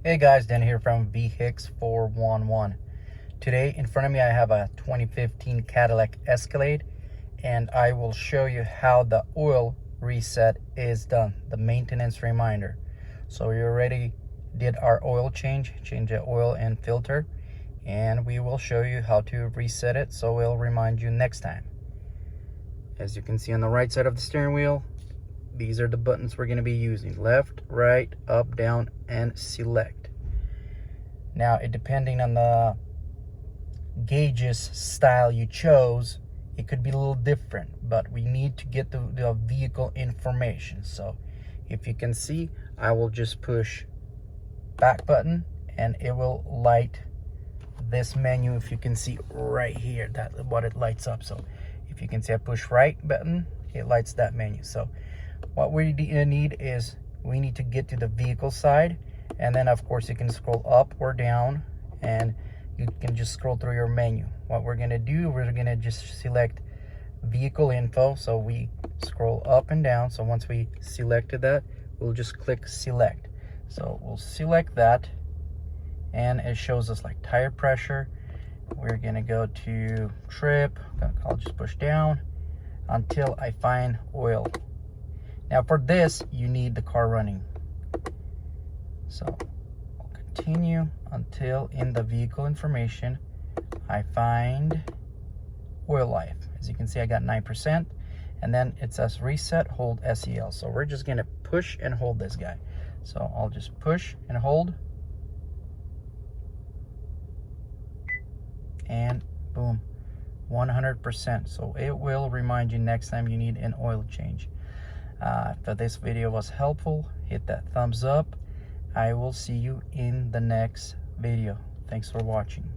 Hey guys, Dan here from VHicks411. Today in front of me I have a 2015 Cadillac Escalade, and I will show you how the oil reset is done, the maintenance reminder. So we already did our oil change the oil and filter, and we will show you how to reset it so we'll remind you next time. As you can see on the right side of the steering wheel, these are the buttons we're going to be using: left, right, up, down, and select. Now, depending on the gauges style you chose, it could be a little different, but we need to get the vehicle information. So if you can see, I will just push back button and it will light this menu. If you can see right here, that's what it lights up. So if you can see, I push right button, it lights that menu. So what we need is we need to get to the vehicle side, and then of course you can scroll up or down and you can just scroll through your menu. What we're going to do, we're going to just select vehicle info. So we scroll up and down. So once we selected that, we'll just click select. So we'll select that and it shows us like tire pressure. We're going to go to trip. I'll just push down until I find oil. Now for this, you need the car running. So I'll continue until in the vehicle information, I find oil life. As you can see, I got 9%. And then it says reset, hold SEL. So we're just gonna push and hold this guy. So I'll just push and hold. And boom, 100%. So it will remind you next time you need an oil change. If this video was helpful, hit that thumbs up. I will see you in the next video. Thanks for watching.